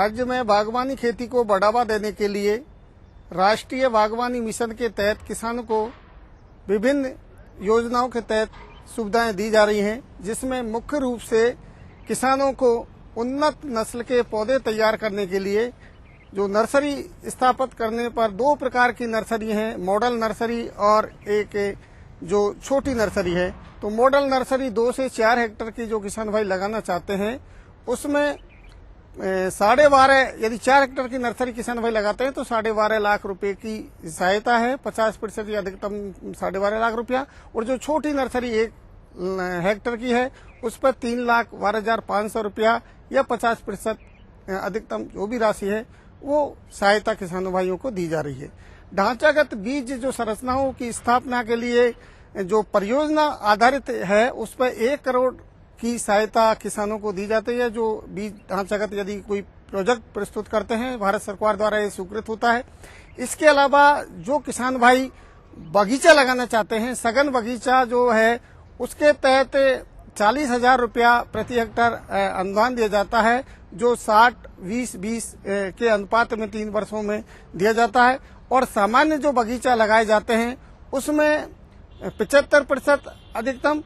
राज्य में बागवानी खेती को बढ़ावा देने के लिए राष्ट्रीय बागवानी मिशन के तहत किसानों को विभिन्न योजनाओं के तहत सुविधाएं दी जा रही हैं, जिसमें मुख्य रूप से किसानों को उन्नत नस्ल के पौधे तैयार करने के लिए जो नर्सरी स्थापित करने पर दो प्रकार की नर्सरी हैं, मॉडल नर्सरी और एक जो छोटी नर्सरी है। तो मॉडल नर्सरी 2 से 4 हेक्टेयर की जो किसान भाई लगाना चाहते हैं उसमें 12.5 यदि 4 हेक्टेयर की नर्सरी किसान भाई लगाते हैं तो 12.5 लाख रुपए की सहायता है, 50% या अधिकतम 12.5 लाख रुपया। और जो छोटी नर्सरी 1 हेक्टेयर की है उस पर 3,12,500 रुपया या 50% अधिकतम जो भी राशि है वो सहायता किसानों भाइयों को दी जा रही है। ढांचागत बीज जो संरचनाओं की स्थापना के लिए जो परियोजना आधारित है उस पर 1 करोड़ की सहायता किसानों को दी जाती है। जो बीज ढांचागत यदि कोई प्रोजेक्ट प्रस्तुत करते हैं भारत सरकार द्वारा ये स्वीकृत होता है। इसके अलावा जो किसान भाई बगीचा लगाना चाहते हैं, सघन बगीचा जो है उसके तहत 40,000 रुपया प्रति हेक्टेयर अनुदान दिया जाता है, जो 60-20-20 के अनुपात में 3 वर्षों में दिया जाता है। और सामान्य जो बगीचा लगाए जाते हैं उसमें 75% अधिकतम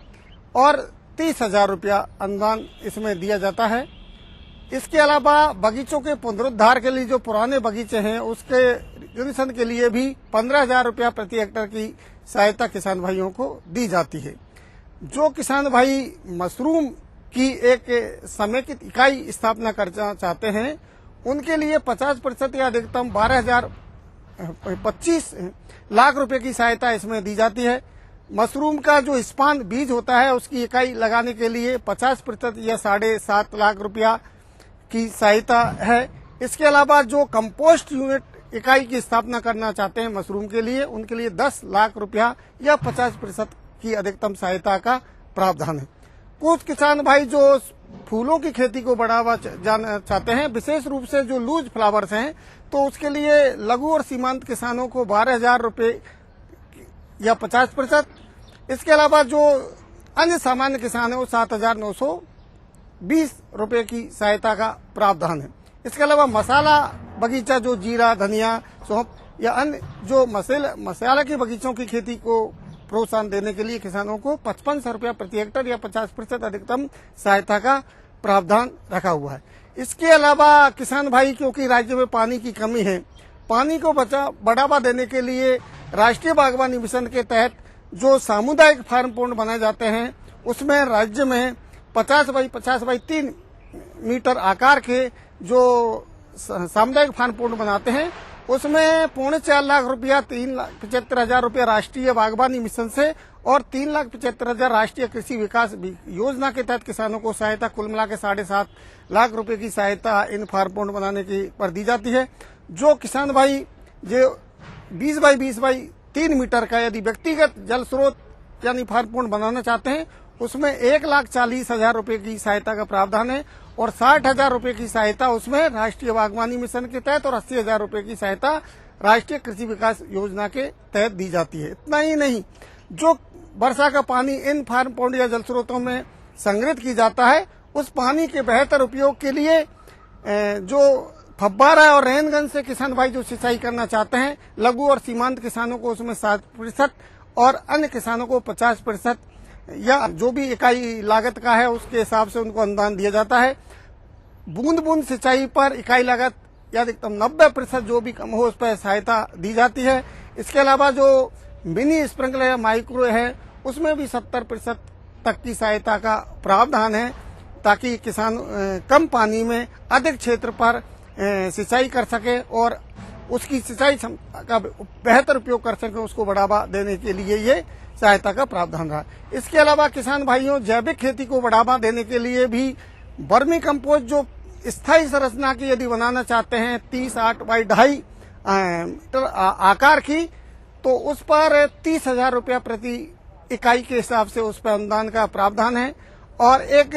और 30,000 रुपया अनुदान इसमें दिया जाता है। इसके अलावा बगीचों के पुनरुद्धार के लिए जो पुराने बगीचे हैं उसके रिनोवेशन के लिए भी 15,000 रुपया प्रति हेक्टेयर की सहायता किसान भाइयों को दी जाती है। जो किसान भाई मशरूम की एक समेकित इकाई स्थापना करना चाहते हैं उनके लिए 50% या अधिकतम 25 लाख रुपए की सहायता इसमें दी जाती है। मशरूम का जो स्पान बीज होता है उसकी इकाई लगाने के लिए 50% या 7.5 लाख रुपया की सहायता है। इसके अलावा जो कंपोस्ट यूनिट इकाई की स्थापना करना चाहते हैं मशरूम के लिए उनके लिए 10 लाख रुपया या 50% की अधिकतम सहायता का प्रावधान है। कुछ किसान भाई जो फूलों की खेती को बढ़ावा जाना चाहते हैं, विशेष रूप से जो लूज फ्लावर्स हैं, तो उसके लिए लघु और सीमांत किसानों को 12,000 रुपये या 50%। इसके अलावा जो अन्य सामान्य किसान है वो 7,920 रुपये की सहायता का प्रावधान है। इसके अलावा मसाला बगीचा जो जीरा, धनिया, सौंफ या अन्य जो मसाला के बगीचों की खेती को प्रोत्साहन देने के लिए किसानों को 5500 रुपया प्रति हेक्टेयर या 50% अधिकतम सहायता का प्रावधान रखा हुआ है। इसके अलावा किसान भाई क्योंकि राज्य में पानी की कमी है, पानी को बढ़ावा देने के लिए राष्ट्रीय बागवानी मिशन के तहत जो सामुदायिक फार्म पॉन्ड बनाए जाते हैं उसमें राज्य में 50 बाई 50 बाई 3 मीटर आकार के जो सामुदायिक फार्म पॉन्ड बनाते हैं उसमें 4.25 लाख रुपया 3,75,000 रुपया राष्ट्रीय बागवानी मिशन से और 3,75,000 राष्ट्रीय कृषि विकास योजना के तहत किसानों को सहायता कुल मिला के 7.5 लाख रुपए की सहायता इन फार्म पॉन्ड बनाने की पर दी जाती है। जो किसान भाई जो 20 बाई 20 बाई 3 मीटर का यदि व्यक्तिगत जल स्रोत यानी फार्म पॉन्ड बनाना चाहते हैं उसमें 1,40,000 रुपए की सहायता का प्रावधान है और 60,000 रुपए की सहायता उसमें राष्ट्रीय बागवानी मिशन के तहत और 80,000 रुपए की सहायता राष्ट्रीय कृषि विकास योजना के तहत दी जाती है। इतना ही नहीं, जो वर्षा का पानी इन फार्म पॉन्ड या जल स्रोतों में संग्रहित की जाता है उस पानी के बेहतर उपयोग के लिए जो फव्वारा और रेनगन से किसान भाई जो सिंचाई करना चाहते हैं, लघु और सीमांत किसानों को उसमें 60% और अन्य किसानों को 50% या जो भी इकाई लागत का है उसके हिसाब से उनको अनुदान दिया जाता है। बूंद बूंद सिंचाई पर इकाई लागत या अधिकतम 90% जो भी कम हो उस पर सहायता दी जाती है। इसके अलावा जो मिनी स्प्रिंकलर या माइक्रो है उसमें भी 70% तक की सहायता का प्रावधान है ताकि किसान कम पानी में अधिक क्षेत्र पर सिंचाई कर सके और उसकी सिंचाई क्षमता का बेहतर उपयोग कर सके, उसको बढ़ावा देने के लिए ये सहायता का प्रावधान रहा। इसके अलावा किसान भाइयों जैविक खेती को बढ़ावा देने के लिए भी वर्मी कंपोस्ट जो स्थायी संरचना की यदि बनाना चाहते हैं 30-8 बाई 2.5 मीटर आकार की, तो उस पर 30,000 रुपया प्रति इकाई के हिसाब से उस पर अनुदान का प्रावधान है। और एक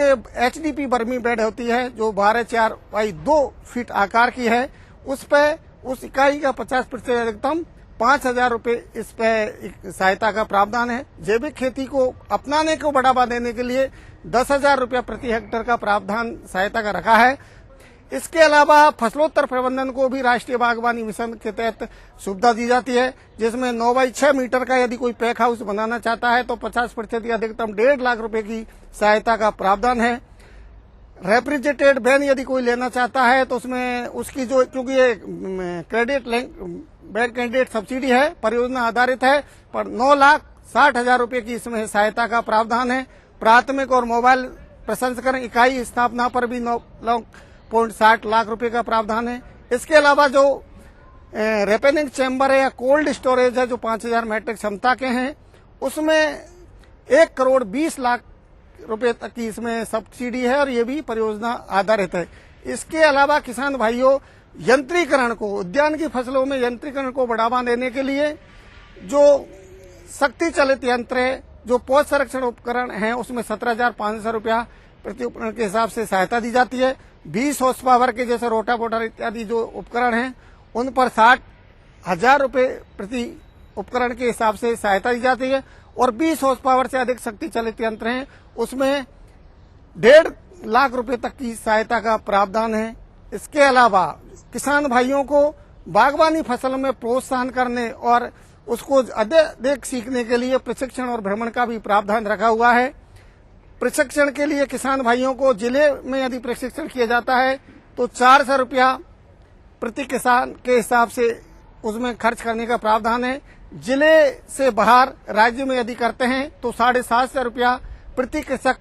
HDP वर्मी बेड होती है जो 12-4 बाई 2 फीट आकार की है, उस पर उस इकाई का 50% अधिकतम 5,000 रुपये इस पे सहायता का प्रावधान है। जैविक खेती को अपनाने को बढ़ावा देने के लिए 10,000 रुपया प्रति हेक्टेयर का प्रावधान सहायता का रखा है। इसके अलावा फसलोत्तर प्रबंधन को भी राष्ट्रीय बागवानी मिशन के तहत सुविधा दी जाती है, जिसमें 9 बाई 6 मीटर का यदि कोई पैक हाउस बनाना चाहता है तो 50% या अधिकतम 1.5 लाख रुपए की सहायता का प्रावधान है। रेफ्रिजरेटेड वैन यदि कोई लेना चाहता है तो उसमें उसकी जो, क्योंकि ये क्रेडिट बैंक कैंडिडेट सब्सिडी है, परियोजना आधारित है, पर 9,60,000 रुपए की इसमें सहायता का प्रावधान है। प्राथमिक और मोबाइल प्रसंस्करण इकाई स्थापना पर भी 9.60 लाख रुपए का प्रावधान है। इसके अलावा जो रेपेनिंग चैम्बर है या कोल्ड स्टोरेज है जो 5,000 मीट्रिक क्षमता के हैं, उसमें 1,20,00,000 रुपए तक की इसमें सब्सिडी है और ये भी परियोजना आधारित है। इसके अलावा किसान भाइयों, यंत्रीकरण को, उद्यान की फसलों में यंत्रीकरण को बढ़ावा देने के लिए जो शक्ति चलित यंत्र है, जो पौध संरक्षण उपकरण है, उसमें 17,500 रुपया प्रति उपकरण के हिसाब से सहायता दी जाती है। 20 हॉर्स पावर के जैसे रोटावेटर इत्यादि जो उपकरण हैं उन पर 60,000 रुपये प्रति उपकरण के हिसाब से सहायता दी जाती है और 20 हॉर्स पावर से अधिक शक्ति चलित यंत्र हैं उसमें 1.5 लाख रुपए तक की सहायता का प्रावधान है। इसके अलावा किसान भाइयों को बागवानी फसल में प्रोत्साहन करने और उसको अधिक सीखने के लिए प्रशिक्षण और भ्रमण का भी प्रावधान रखा हुआ है। प्रशिक्षण के लिए किसान भाइयों को जिले में यदि प्रशिक्षण किया जाता है तो 400 रुपया प्रति किसान के हिसाब से उसमें खर्च करने का प्रावधान है। जिले से बाहर राज्य में यदि करते हैं तो 750 रुपया प्रति कृषक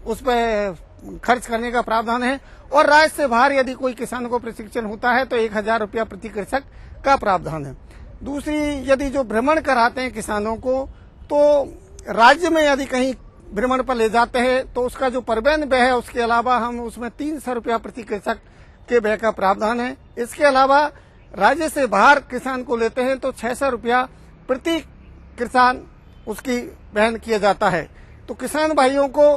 उस पर खर्च करने का प्रावधान है और राज्य से बाहर यदि कोई किसान को प्रशिक्षण होता है तो 1,000 रुपया प्रति कृषक का प्रावधान है। दूसरी, यदि जो भ्रमण कराते हैं किसानों को तो राज्य में यदि कहीं भ्रमण पर ले जाते हैं तो उसका जो परिवहन व्यय है उसके अलावा हम उसमें 300 रुपया प्रति कृषक के व्यय का प्रावधान है। इसके अलावा राज्य से बाहर किसान को लेते हैं तो 600 रुपया प्रति किसान उसकी वहन किया जाता है। तो किसान भाइयों को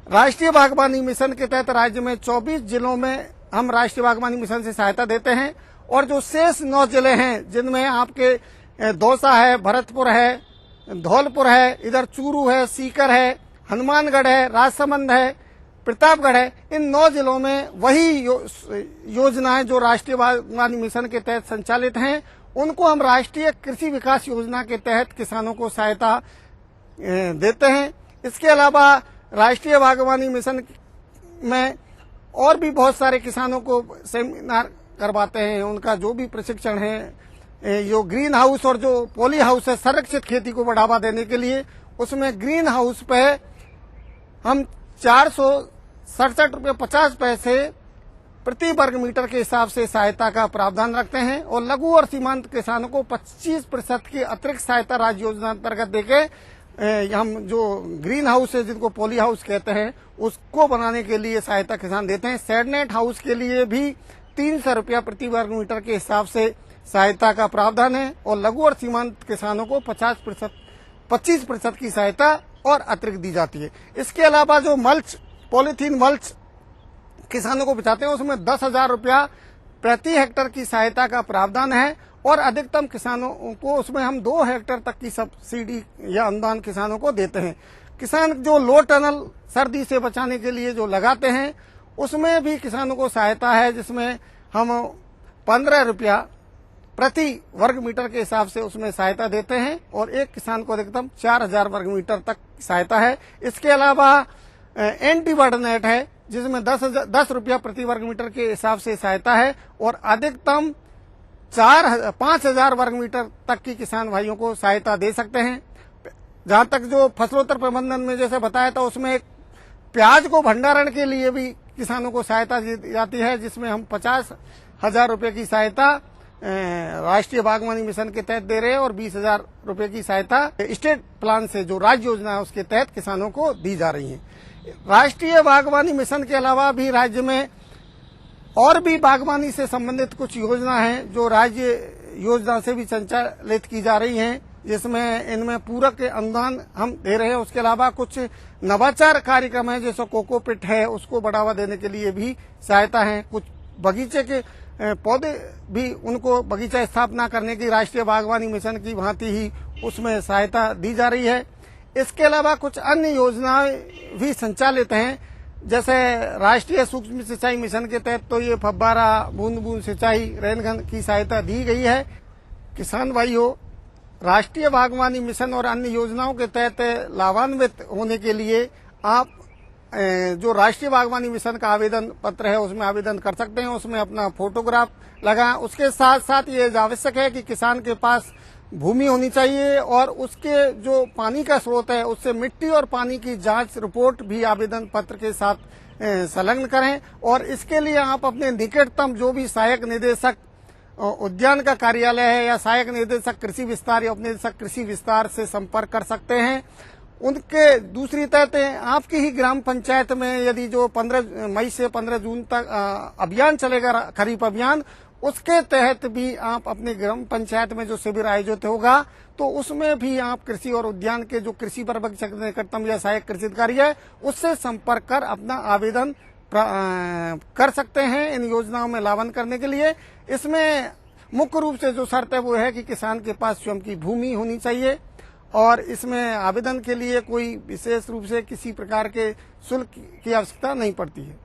राष्ट्रीय बागवानी मिशन के तहत राज्य में 24 जिलों में हम राष्ट्रीय बागवानी मिशन से सहायता देते हैं और जो शेष 9 जिले हैं जिनमें आपके दौसा है, भरतपुर है, धौलपुर है, इधर चूरू है, सीकर है, हनुमानगढ़ है, राजसमंद है, प्रतापगढ़ है, इन 9 जिलों में वही योजनाएं जो राष्ट्रीय बागवानी मिशन के तहत संचालित हैं उनको हम राष्ट्रीय कृषि विकास योजना के तहत किसानों को सहायता देते हैं। इसके अलावा राष्ट्रीय बागवानी मिशन में और भी बहुत सारे किसानों को सेमिनार करवाते हैं, उनका जो भी प्रशिक्षण है, जो ग्रीन हाउस और जो पॉली हाउस है संरक्षित खेती को बढ़ावा देने के लिए, उसमें ग्रीन हाउस पे हम 467 रुपये 50 पैसे प्रति वर्ग मीटर के हिसाब से सहायता का प्रावधान रखते हैं और लघु और सीमांत किसानों को 25% की अतिरिक्त सहायता राज्य योजना अंतर्गत देके हम जो ग्रीन हाउस है जिनको पॉली हाउस कहते हैं उसको बनाने के लिए सहायता किसान देते हैं। शेडनेट हाउस के लिए भी 300 रुपया प्रति वर्ग मीटर के हिसाब से सहायता का प्रावधान है और लघु और सीमांत किसानों को 25% की सहायता और अतिरिक्त दी जाती है। इसके अलावा जो मल्च, पॉलीथीन मल्च किसानों को बिछाते हैं उसमें 10,000 रुपया प्रति हेक्टर की सहायता का प्रावधान है और अधिकतम किसानों को उसमें हम 2 हेक्टर तक की सब्सिडी या अनुदान किसानों को देते हैं। किसान जो लो टनल सर्दी से बचाने के लिए जो लगाते हैं उसमें भी किसानों को सहायता है, जिसमें हम 15 रुपया प्रति वर्ग मीटर के हिसाब से उसमें सहायता देते हैं और एक किसान को अधिकतम 4,000 वर्ग मीटर तक सहायता है। इसके अलावा एंटी बर्ड नेट है जिसमें 10 रुपया प्रति वर्ग मीटर के हिसाब से सहायता है और अधिकतम 5,000 वर्ग मीटर तक की किसान भाइयों को सहायता दे सकते हैं। जहां तक जो फसलोत्तर प्रबंधन में जैसे बताया था उसमें एक प्याज को भंडारण के लिए भी किसानों को सहायता दी जाती है, जिसमें हम 50,000 रुपये की सहायता राष्ट्रीय बागवानी मिशन के तहत दे रहे हैं और 20,000 रुपये की सहायता स्टेट प्लान से जो राज्य योजना है उसके तहत किसानों को दी जा रही है। राष्ट्रीय बागवानी मिशन के अलावा भी राज्य में और भी बागवानी से संबंधित कुछ योजना है जो राज्य योजना से भी संचालित की जा रही हैं, जिसमें इनमें पूरक अनुदान हम दे रहे हैं। उसके अलावा कुछ नवाचार कार्यक्रम है जैसे कोकोपीट है उसको बढ़ावा देने के लिए भी सहायता है। कुछ बगीचे के पौधे भी उनको बगीचा स्थापना करने की राष्ट्रीय बागवानी मिशन की भांति ही उसमें सहायता दी जा रही है। इसके अलावा कुछ अन्य योजनाएं भी संचालित हैं जैसे राष्ट्रीय सूक्ष्म सिंचाई मिशन के तहत तो ये फव्वारा, बूंद बूंद सिंचाई, रेनगन की सहायता दी गई है। किसान भाइयों, राष्ट्रीय बागवानी मिशन और अन्य योजनाओं के तहत लाभान्वित होने के लिए आप जो राष्ट्रीय बागवानी मिशन का आवेदन पत्र है उसमें आवेदन कर सकते हैं। उसमें अपना फोटोग्राफ लगाएं। उसके साथ साथ ये आवश्यक है कि किसान के पास भूमि होनी चाहिए और उसके जो पानी का स्रोत है उससे मिट्टी और पानी की जांच रिपोर्ट भी आवेदन पत्र के साथ संलग्न करें। और इसके लिए आप अपने निकटतम जो भी सहायक निदेशक उद्यान का कार्यालय है या सहायक निदेशक कृषि विस्तार या उपनिदेशक कृषि विस्तार से संपर्क कर सकते हैं। उनके दूसरी तहत आपकी ही ग्राम पंचायत में यदि जो 15 मई से 15 जून तक अभियान चलेगा, खरीफ अभियान, उसके तहत भी आप अपने ग्राम पंचायत में जो शिविर आयोजित होगा तो उसमें भी आप कृषि और उद्यान के जो कृषि पर्यवेक्षक निकटतम या सहायक कृषि अधिकारी है उससे संपर्क कर अपना आवेदन कर सकते हैं इन योजनाओं में लाभान्वित करने के लिए। इसमें मुख्य रूप से जो शर्त है वो है कि किसान के पास स्वयं की भूमि होनी चाहिए और इसमें आवेदन के लिए कोई विशेष रूप से किसी प्रकार के शुल्क की आवश्यकता नहीं पड़ती है।